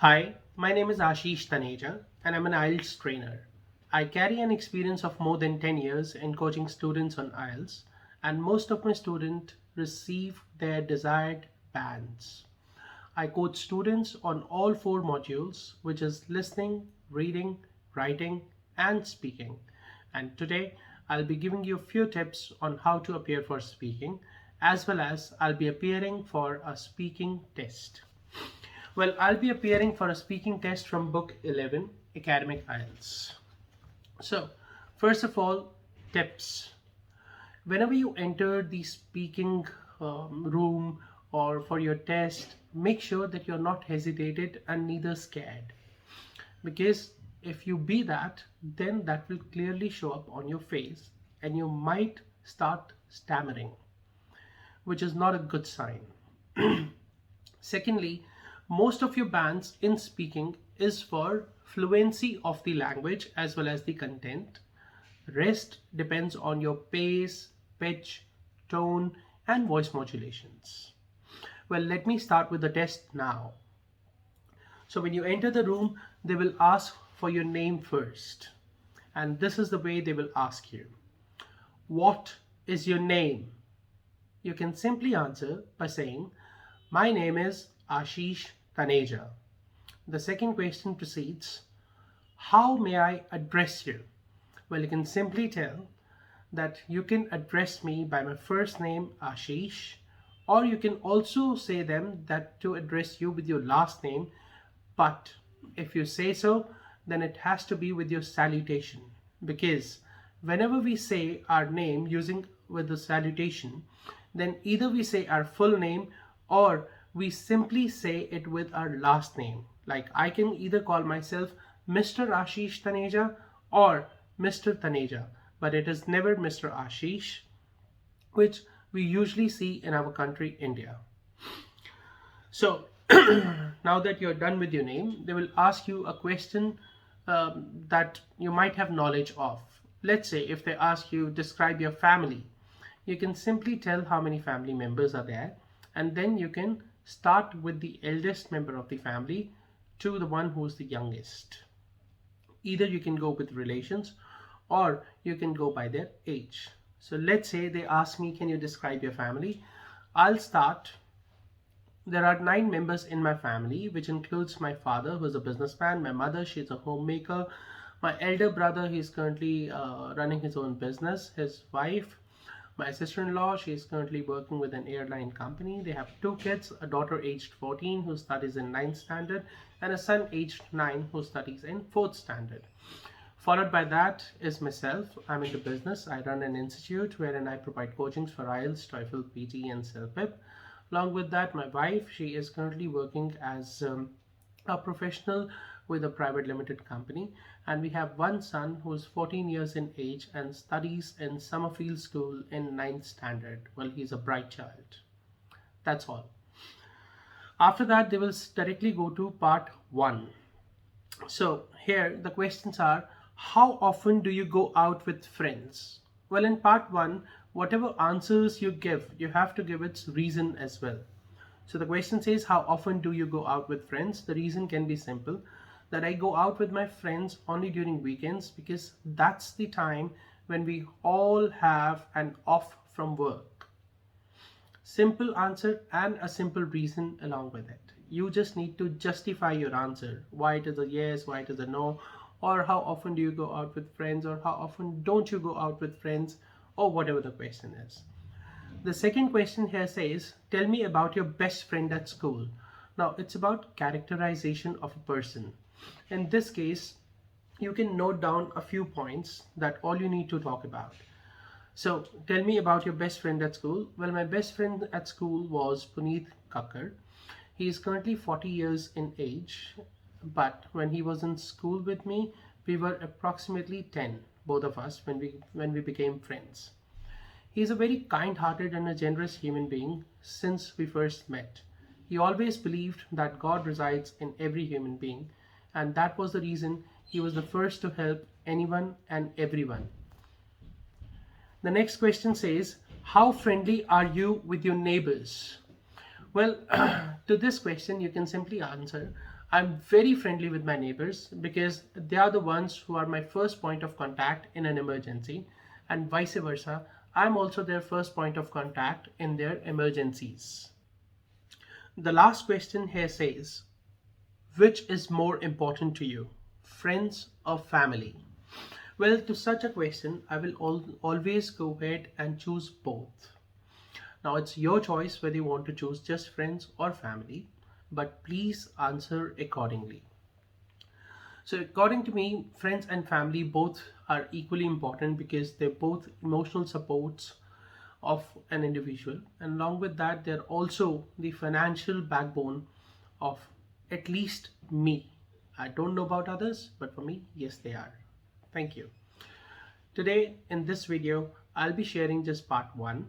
Hi, my name is Ashish Taneja and I'm an IELTS trainer. I carry an experience of more than 10 years in coaching students on IELTS, and most of my students receive their desired bands. I coach students on all four modules, which is listening, reading, writing, and speaking. And today I'll be giving you a few tips on how to appear for speaking, as well as I'll be appearing for a speaking test. Well, I'll be appearing for a speaking test from book 11, Academic IELTS. So, first of all, tips. Whenever you enter the speaking room or for your test, make sure that you're not hesitated and neither scared. Because if you be that, then that will clearly show up on your face and you might start stammering, which is not a good sign. Secondly, most of your bands in speaking is for fluency of the language as well as the content. Rest depends on your pace, pitch, tone, and voice modulations. Well, let me start with the test now. So when you enter the room, they will ask for your name first. And this is the way they will ask you. What is your name? You can simply answer by saying, my name is Ashish Taneja. The second question proceeds, how may I address you? Well, you can simply tell that you can address me by my first name Ashish, or you can also say them that to address you with your last name, but if you say so, then it has to be with your salutation, because whenever we say our name using with the salutation, then either we say our full name or we simply say it with our last name. Like I can either call myself Mr. Ashish Taneja or Mr. Taneja, but it is never Mr. Ashish, which we usually see in our country, India. So now that you're done with your name, they will ask you a question that you might have knowledge of. Let's say if they ask you describe your family, you can simply tell how many family members are there, and then you can start with the eldest member of the family to the one who's the youngest. Either you can go with relations or you can go by their age. So let's say they ask me, can you describe your family? I'll start. There are 9 members in my family, which includes my father, who is a businessman, my mother, she's a homemaker, my elder brother, he's currently running his own business, his wife, my sister-in-law, she is currently working with an airline company. They have 2 kids, a daughter aged 14 who studies in 9th standard and a son aged 9 who studies in 4th standard. Followed by that is myself. I'm into business. I run an institute wherein I provide coachings for IELTS, TOEFL, PT and CELPIP. Along with that, my wife, she is currently working as a professional with a private limited company, and we have one son who is 14 years in age and studies in Summerfield School in 9th standard. Well, he's a bright child. That's all. After that, they will directly go to part 1. So here the questions are, how often do you go out with friends? Well, in part 1, whatever answers you give, you have to give its reason as well. So the question says, how often do you go out with friends? The reason can be simple, that I go out with my friends only during weekends because that's the time when we all have an off from work. Simple answer and a simple reason along with it. You just need to justify your answer. Why it is a yes, why it is a no, or how often do you go out with friends, or how often don't you go out with friends, or whatever the question is. The second question here says, tell me about your best friend at school. Now it's about characterization of a person. In this case, you can note down a few points that all you need to talk about. So tell me about your best friend at school. Well, my best friend at school was Puneet Kakkar. He is currently 40 years in age, but when he was in school with me, we were approximately 10, both of us, when we became friends. He is a very kind-hearted and a generous human being since we first met. He always believed that God resides in every human being, and that was the reason he was the first to help anyone and everyone. The next question says, how friendly are you with your neighbors? Well, to this question, you can simply answer, I'm very friendly with my neighbors because they are the ones who are my first point of contact in an emergency, and vice versa. I'm also their first point of contact in their emergencies. The last question here says, which is more important to you, friends or family? Well, to such a question, I will always go ahead and choose both. Now, it's your choice whether you want to choose just friends or family, but please answer accordingly. So, according to me, friends and family both are equally important because they're both emotional supports of an individual, and along with that, they're also the financial backbone of at least me. I don't know about others, but for me, yes, they are. Thank you. Today in this video, I'll be sharing just part 1.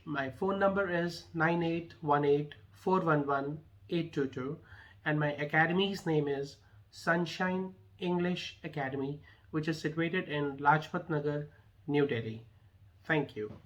My phone number is 9818411822 and my academy's name is Sunshine English Academy, which is situated in Lajpat Nagar, New Delhi. Thank you.